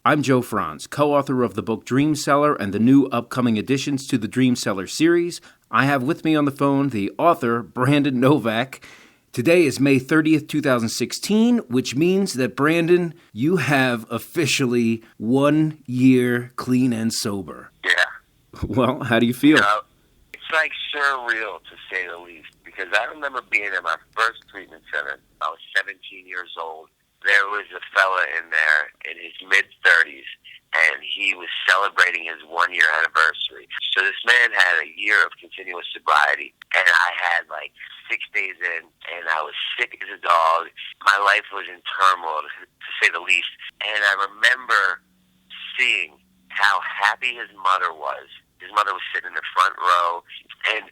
I'm Joe Frantz, co-author of the book Dreamseller and the new upcoming additions to the Dreamseller series. I have with me on the phone the author, Brandon Novak. Today is May 30th, 2016, which means that, Brandon, you have officially 1 year clean and sober. Yeah. Well, how do you feel? It's like surreal, to say the least, because I remember being at my first treatment center. I was 17 years old. There was a fella in there in his mid-30s, and he was celebrating his 1 year anniversary. So this man had a year of continuous sobriety, and I had like 6 days in, and I was sick as a dog. My life was in turmoil, to say the least. And I remember seeing how happy his mother was. His mother was sitting in the front row, and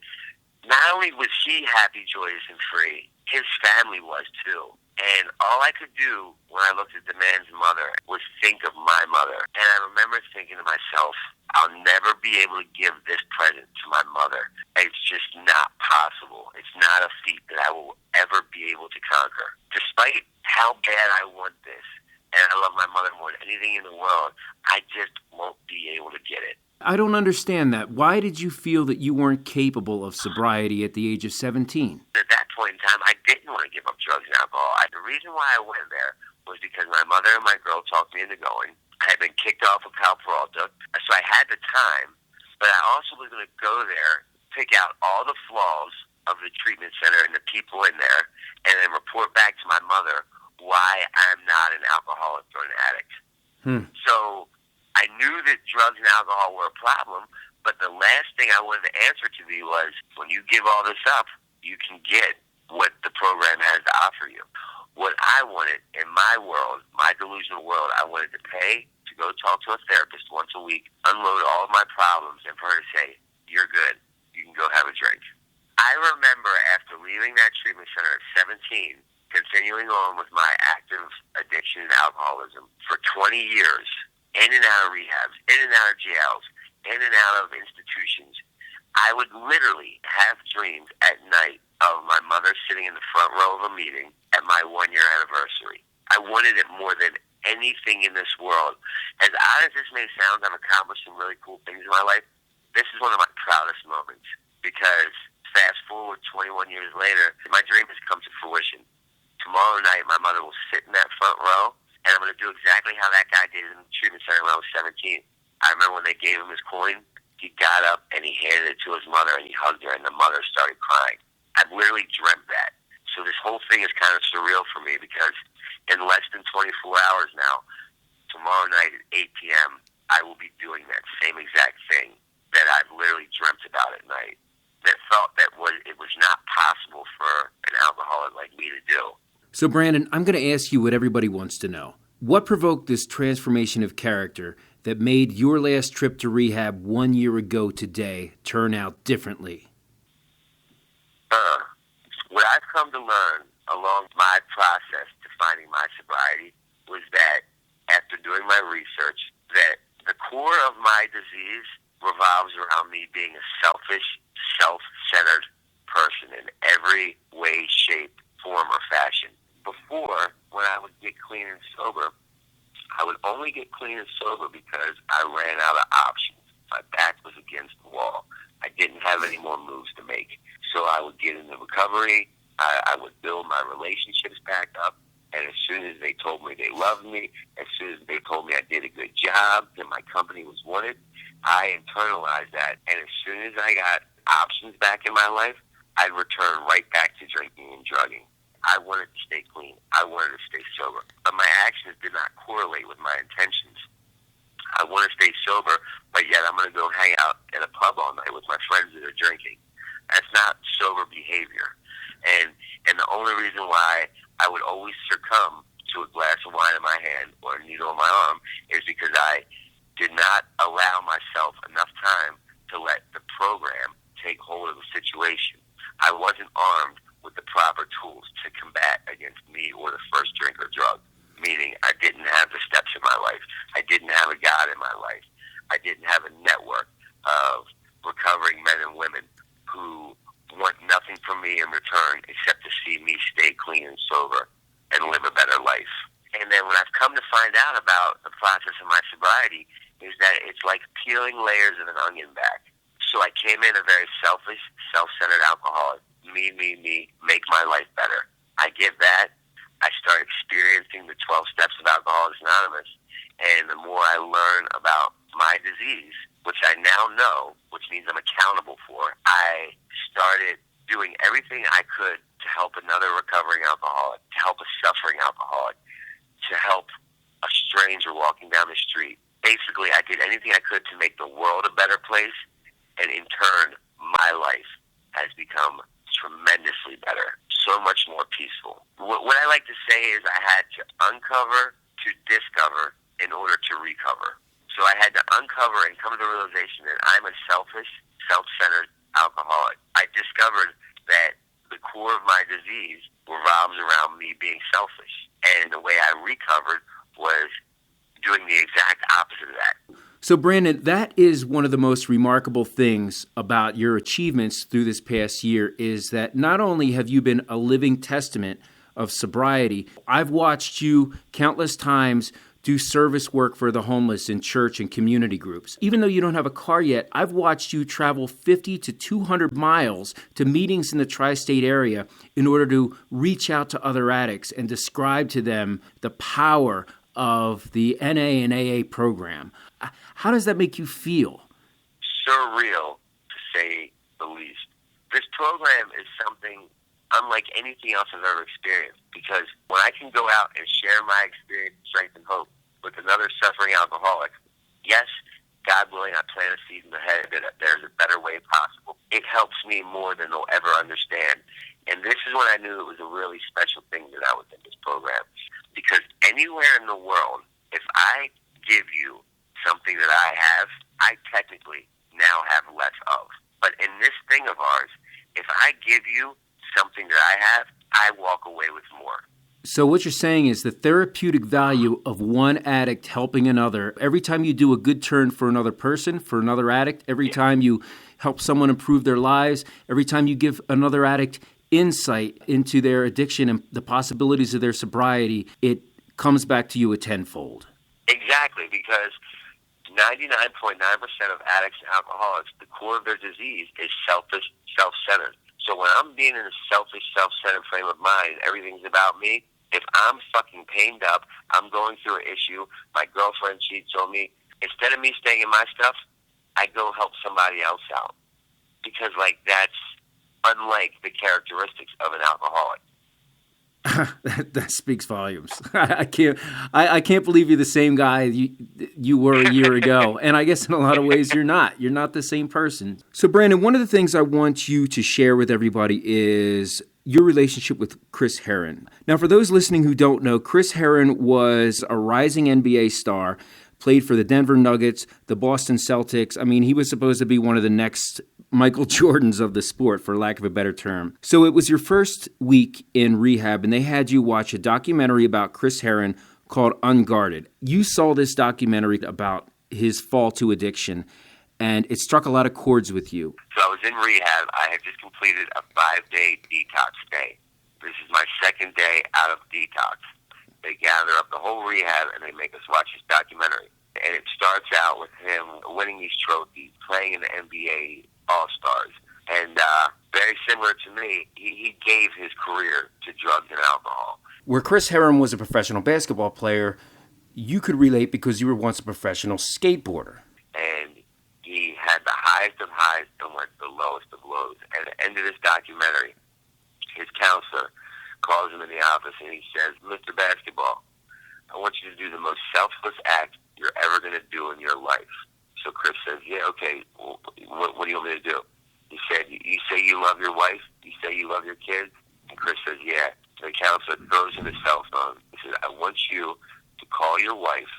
not only was he happy, joyous, and free, his family was too. And all I could do when I looked at the man's mother was think of my mother. And I remember thinking to myself, I'll never be able to give this present to my mother. It's just not possible. It's not a feat that I will ever be able to conquer. Despite how bad I want this, and I love my mother more than anything in the world, I just won't be able to get it. I don't understand that. Why did you feel that you weren't capable of sobriety at the age of 17? At that point in time, I didn't want to give up drugs and alcohol. The reason why I went there was because my mother and my girl talked me into going. I had been kicked off of Cal Peralta, so I had the time, but I also was going to go there, pick out all the flaws of the treatment center and the people in there, and then report back to my mother why I'm not an alcoholic or an addict. So I knew that drugs and alcohol were a problem, but the last thing I wanted the answer to be was, when you give all this up, you can get what the program has to offer you. What I wanted in my world, my delusional world, I wanted to pay to go talk to a therapist once a week, unload all of my problems, and for her to say, you're good, you can go have a drink. I remember after leaving that treatment center at 17, continuing on with my active addiction and alcoholism for 20 years, in and out of rehabs, in and out of jails, in and out of institutions. I would literally have dreams at night of my mother sitting in the front row of a meeting at my 1 year anniversary. I wanted it more than anything in this world. As odd as this may sound, I've accomplished some really cool things in my life. This is one of my proudest moments, because fast forward 21 years later, my dream has come to fruition. Tomorrow night, my mother will sit in that front row, and I'm going to do exactly how that guy did in the treatment center when I was 17. I remember when they gave him his coin, he got up and he handed it to his mother and he hugged her, and the mother started crying. I've literally dreamt that. So this whole thing is kind of surreal for me, because in less than 24 hours now, tomorrow night at 8 p.m., I will be doing that same exact thing that I've literally dreamt about at night, that thought that it was not possible for an alcoholic like me to do. So, Brandon, I'm going to ask you what everybody wants to know. What provoked this transformation of character that made your last trip to rehab 1 year ago today turn out differently? What I've come to learn along my process to finding my sobriety was that, after doing my research, that the core of my disease revolves around me being a selfish, self-centered person in every way, shape, form, or fashion. Before, when I would get clean and sober, I would only get clean and sober because I ran out of options. My back was against the wall. I didn't have any more moves to make. So I would get into recovery. I would build my relationships back up. And as soon as they told me they loved me, as soon as they told me I did a good job, that my company was wanted, I internalized that. And as soon as I got options back in my life, I'd return right back to drinking and drugging. I wanted to stay clean. I wanted to stay sober. But my actions did not correlate with my intentions. I want to stay sober, but yet I'm going to go hang out in a pub all night with my friends that are drinking. That's not sober behavior. And the only reason why I would always succumb to a glass of wine in my hand or a needle in my arm is because I did not allow myself enough time to let the program take hold of the situation. I wasn't armed with the proper tools to combat against me or the first drink or drug, meaning I didn't have the steps in my life. I didn't have a God in my life. I didn't have a network of recovering men and women who want nothing from me in return except to see me stay clean and sober and live a better life. And then what I've come to find out about the process of my sobriety is that it's like peeling layers of an onion back. So I came in a very selfish, self-centered alcoholic. Me, make my life better. I give that. I start experiencing the 12 steps of Alcoholics Anonymous. And the more I learn about my disease, which I now know, which means I'm accountable for, I started doing everything I could to help another recovering alcoholic, to help a suffering alcoholic, to help a stranger walking down the street. Basically, I did anything I could to make the world a better place, and in turn, my life has become tremendously better, so much more peaceful. What I like to say is I had to uncover to discover in order to recover. So I had to uncover and come to the realization that I'm a selfish, self-centered alcoholic. I discovered that the core of my disease revolves around me being selfish. And the way I recovered was doing the exact opposite of that. So, Brandon, that is one of the most remarkable things about your achievements through this past year is that not only have you been a living testament of sobriety, I've watched you countless times do service work for the homeless in church and community groups. Even though you don't have a car yet, I've watched you travel 50 to 200 miles to meetings in the tri-state area in order to reach out to other addicts and describe to them the power of the NA and AA program. How does that make you feel? Surreal, to say the least. This program is something unlike anything else I've ever experienced, because when I can go out and share my experience, strength, and hope with another suffering alcoholic, yes, God willing, I plant a seed in the head that there's a better way possible. It helps me more than they'll ever understand. And this is when I knew it was a really special thing that I was in this program. Because anywhere in the world, if I give you something that I have, I technically now have less of. But in this thing of ours, if I give you something that I have, I walk away with more. So what you're saying is the therapeutic value of one addict helping another. Every time you do a good turn for another person, for another addict, every time you help someone improve their lives, every time you give another addict insight into their addiction and the possibilities of their sobriety, it comes back to you a tenfold. Exactly, because 99.9% of addicts and alcoholics, the core of their disease is selfish, self-centered. So when I'm being in a selfish, self-centered frame of mind, everything's about me. If I'm fucking pained up, I'm going through an issue, my girlfriend cheats on me, instead of me staying in my stuff, I go help somebody else out. Because, that's unlike the characteristics of an alcoholic. that speaks volumes. I can't believe you're the same guy you were a year ago. And I guess in a lot of ways you're not. You're not the same person. So, Brandon, one of the things I want you to share with everybody is your relationship with Chris Herron. Now, for those listening who don't know, Chris Herron was a rising NBA star, played for the Denver Nuggets, the Boston Celtics. I mean, he was supposed to be one of the next Michael Jordans of the sport, for lack of a better term. So it was your first week in rehab, and they had you watch a documentary about Chris Herron called Unguarded. You saw this documentary about his fall to addiction, and it struck a lot of chords with you. So I was in rehab. I had just completed a 5-day detox day. This is my second day out of detox. They gather up the whole rehab, and they make us watch this documentary. And it starts out with him winning these trophies, playing in the NBA All-Stars. And very similar to me, he gave his career to drugs and alcohol. Where Chris Herron was a professional basketball player, you could relate because you were once a professional skateboarder. And he had the highest of highs and went to the lowest of lows. At the end of this documentary, his counselor calls him in the office and he says, "Mr. Basketball, I want you to do the most selfless act you're ever going to do in your life." So Chris says, "Yeah, okay, well, what do you want me to do?" He said, "You say you love your wife? You say you love your kids?" And Chris says, "Yeah." The counselor throws him his cell phone. He says, "I want you to call your wife,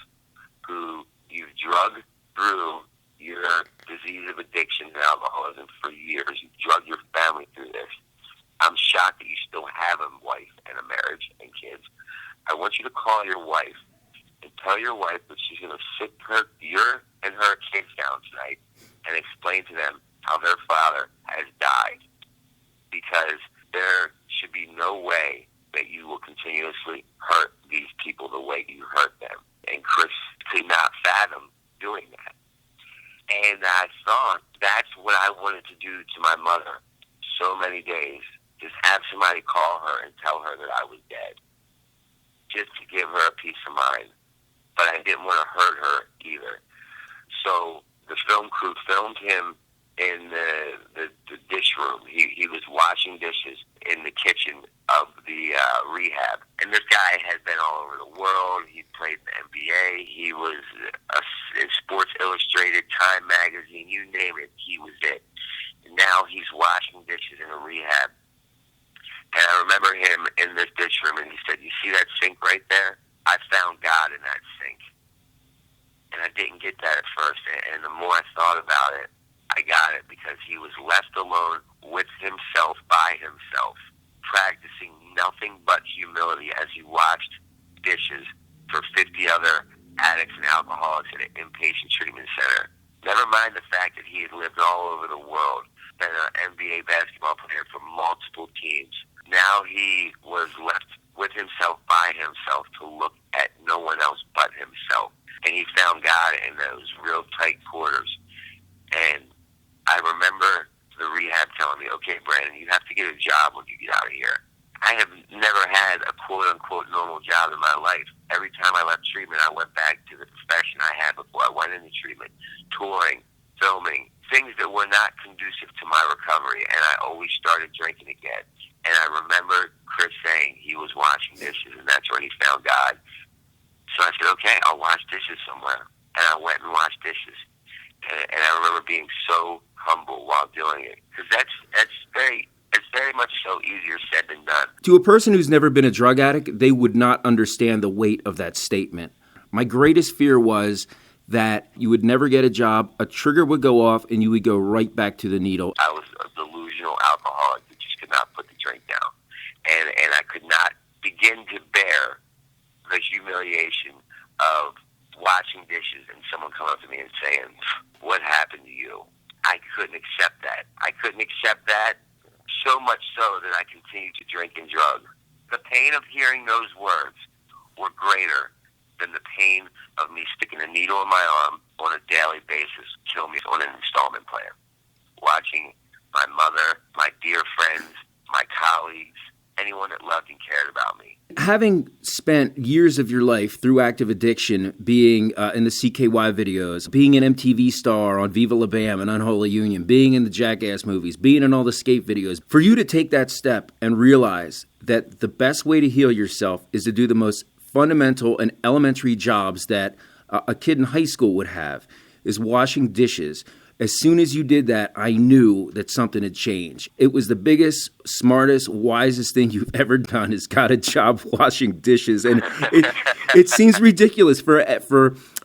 who you've drugged through your disease of addiction and alcoholism for years. You've drugged your family through this. I'm shocked that you still have a wife and a marriage and kids. I want you to call your wife and tell your wife that she's going to sit your and her kids down tonight and explain to them how their father has died. Because there should be no way that you will continuously hurt these people the way you hurt them. And Chris could not fathom doing that. And I thought that's what I wanted to do to my mother so many days. Just have somebody call her and tell her that I was dead. Just to give her a peace of mind. But I didn't want to hurt her either. So the film crew filmed him in the dish room. He was washing dishes in the kitchen of the rehab. And this guy had been all over the world. He played in the NBA. He was in Sports Illustrated, Time Magazine, you name it, he was it. And now he's washing dishes in a rehab. And I remember him in this dish room, and he said, "You see that sink right there? I found God in that sink." And I didn't get that at first. And the more I thought about it, I got it, because he was left alone with himself, by himself, practicing nothing but humility as he washed dishes for 50 other addicts and alcoholics at an inpatient treatment center. Never mind the fact that he had lived all over the world, been an NBA basketball player for multiple teams. Now he was left with himself, by himself, to look at no one else but himself. And he found God in those real tight quarters. And I remember the rehab telling me, "Okay, Brandon, you have to get a job when you get out of here." I have never had a quote-unquote normal job in my life. Every time I left treatment, I went back to the profession I had before I went into treatment, touring, filming, things that were not conducive to my recovery, and I always started drinking again. And I remember Chris saying he was washing dishes, and that's when he found God. So I said, "Okay, I'll wash dishes somewhere." And I went and washed dishes. And I remember being so humble while doing it, because it's very much so easier said than done. To a person who's never been a drug addict, they would not understand the weight of that statement. My greatest fear was that you would never get a job, a trigger would go off, and you would go right back to the needle. I was a delusional alcoholic that just could not put the drink down. And I could not begin to bear the humiliation of washing dishes and someone come up to me and saying, "What happened to you?" I couldn't accept that. I couldn't accept that, so much so that I continued to drink and drug. The pain of hearing those words were greater than the pain of me sticking a needle in my arm on a daily basis, kill me on an installment plan. Watching my mother, my dear friends, my colleagues, anyone that loved and cared about me. Having spent years of your life through active addiction, being in the CKY videos, being an MTV star on Viva La Bam and Unholy Union, being in the Jackass movies, being in all the skate videos, for you to take that step and realize that the best way to heal yourself is to do the most fundamental and elementary jobs that a kid in high school would have, is washing dishes. As soon as you did that, I knew that something had changed. It was the biggest, smartest, wisest thing you've ever done, is got a job washing dishes. And it seems ridiculous for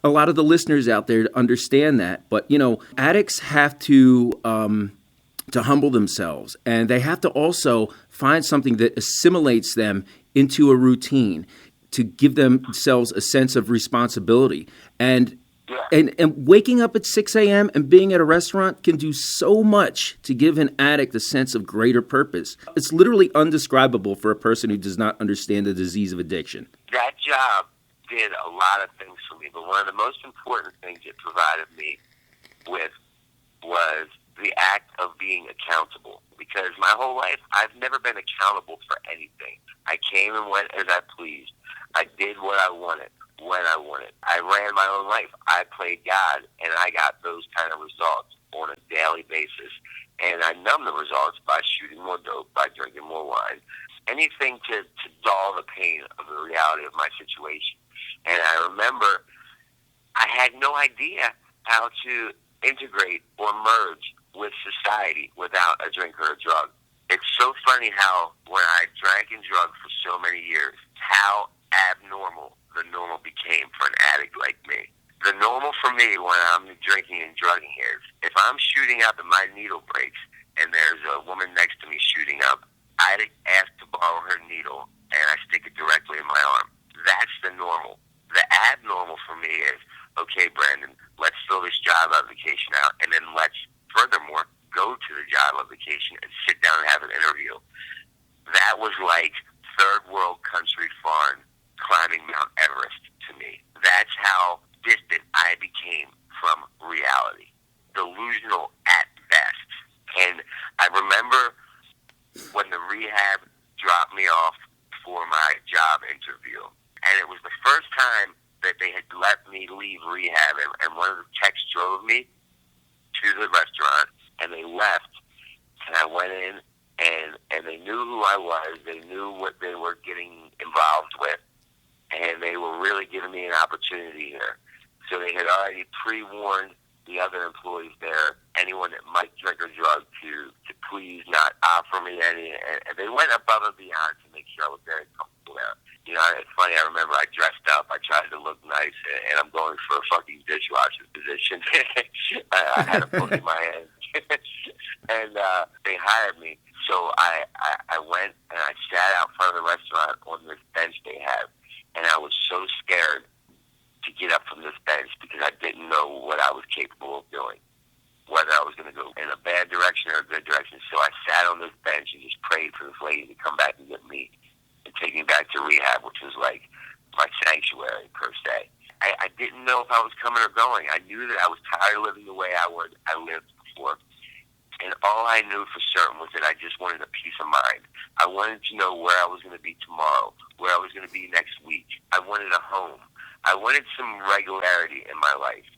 a lot of the listeners out there to understand that. But, you know, addicts have to humble themselves. And they have to also find something that assimilates them into a routine to give themselves a sense of responsibility. And waking up at 6 a.m. and being at a restaurant can do so much to give an addict a sense of greater purpose. It's literally undescribable for a person who does not understand the disease of addiction. That job did a lot of things for me, but one of the most important things it provided me with was the act of being accountable. Because my whole life, I've never been accountable for anything. I came and went as I pleased. I did what I wanted, when I wanted. I ran my own life. I played God, and I got those kind of results on a daily basis. And I numbed the results by shooting more dope, by drinking more wine, anything to dull the pain of the reality of my situation. And I remember I had no idea how to integrate or merge with society without a drink or a drug. It's so funny how when I drank and drugged for so many years, how abnormal the normal became for an addict like me. The normal for me when I'm drinking and drugging is, if I'm shooting up and my needle breaks and there's a woman next to me shooting up, I'd ask to borrow her needle and I stick it directly in my arm. That's the normal. The abnormal for me is, "Okay, Brandon, let's fill this job application out, and then let's, furthermore, go to the job application and sit down and have an interview." That was like third world country foreign climbing Mount Everest to me. That's how distant I became from reality. Delusional at best. And I remember when the rehab dropped me off for my job interview. And it was the first time that they had let me leave rehab. And one of the techs drove me to the restaurant, and they left. And I went in, and they knew who I was. They knew what they were getting involved with. And they were really giving me an opportunity here. So they had already pre-warned the other employees there, anyone that might drink or drug, to please not offer me any. And they went above and beyond to make sure I was very comfortable there. You know, it's funny, I remember I dressed up, I tried to look nice, and I'm going for a fucking dishwasher position. I had a book in my hand. And they hired me. So I went and I sat out front of the restaurant on this bench they had. And I was so scared to get up from this bench because I didn't know what I was capable of doing, whether I was going to go in a bad direction or a good direction. So I sat on this bench and just prayed for this lady to come back and get me and take me back to rehab, which was like my sanctuary, per se. I didn't know if I was coming or going. I knew that I was tired of living the way I lived before. And all I knew for certain was that I just wanted a peace of mind. I wanted to know where I was going to be tomorrow, where I was going to be next week. I wanted a home. I wanted some regularity in my life.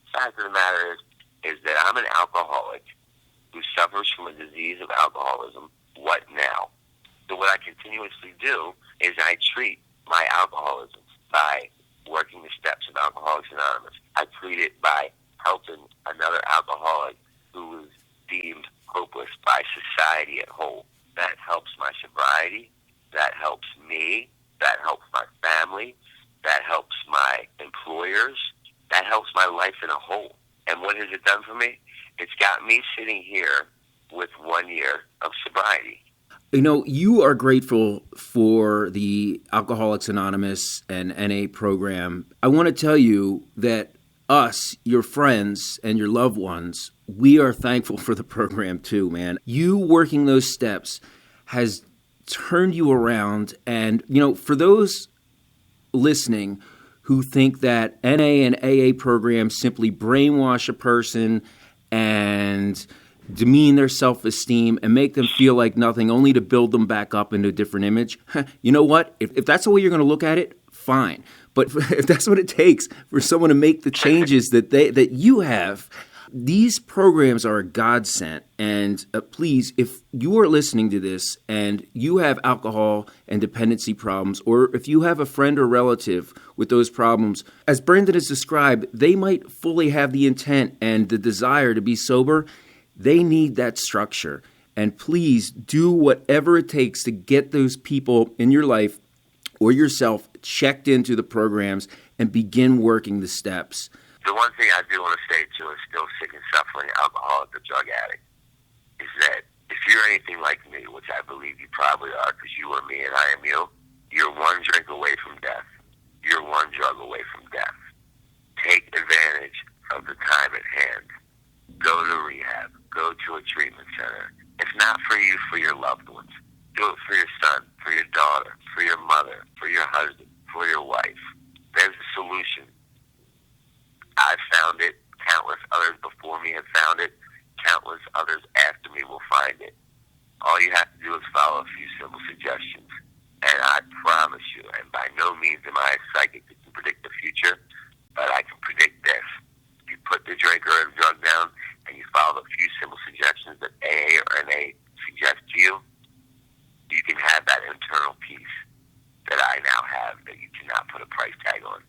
The fact of the matter is that I'm an alcoholic who suffers from a disease of alcoholism. What now? So what I continuously do is I treat my alcoholism by working the steps of Alcoholics Anonymous. I treat it by helping another alcoholic who was deemed hopeless by society at whole. That helps my sobriety. That helps me. That helps my family. That helps my employers. That helps my life in a whole. And what has it done for me? It's got me sitting here with 1 year of sobriety. You know, you are grateful for the Alcoholics Anonymous and NA program. I want to tell you that us, your friends, and your loved ones, we are thankful for the program too, man. You working those steps has turned you around. And, you know, for those listening who think that NA and AA programs simply brainwash a person and demean their self-esteem and make them feel like nothing, only to build them back up into a different image, you know what? If that's the way you're going to look at it, fine. But if that's what it takes for someone to make the changes that you have, these programs are a godsend. And please, if you are listening to this and you have alcohol and dependency problems, or if you have a friend or relative with those problems, as Brandon has described, they might fully have the intent and the desire to be sober. They need that structure. And please do whatever it takes to get those people in your life or yourself checked into the programs and begin working the steps. The one thing I do want to say to a still sick and suffering alcoholic or drug addict is that if you're anything like me, which I believe you probably are because you are me and I am you, you're one drink away from death. You're one drug away from death. Take advantage of the time at hand. Go to rehab. Go to a treatment center. If not for you, for your loved ones. Do it for your son, for your daughter, for your mother, for your husband, for your wife. There's a solution. I've found it. Countless others before me have found it. Countless others after me will find it. All you have to do is follow a few simple suggestions. And I promise you, and by no means am I a psychic that can predict the future, but I can predict this. If you put the drink or the drug down and you follow a few simple suggestions that AA or NA suggest to you, you can have that internal peace that I now have that you cannot put a price tag on.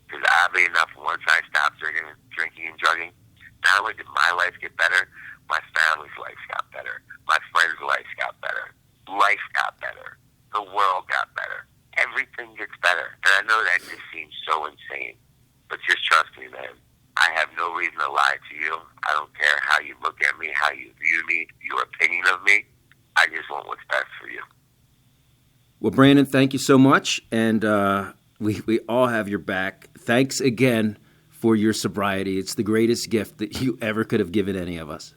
Because oddly enough, once I stopped drinking and drugging, not only did my life get better, my family's life got better. My friends' lives got better. Life got better. The world got better. Everything gets better. And I know that just seems so insane. But just trust me, man. I have no reason to lie to you. I don't care how you look at me, how you view me, your opinion of me. I just want what's best for you. Well, Brandon, thank you so much. And we all have your back. Thanks again for your sobriety. It's the greatest gift that you ever could have given any of us.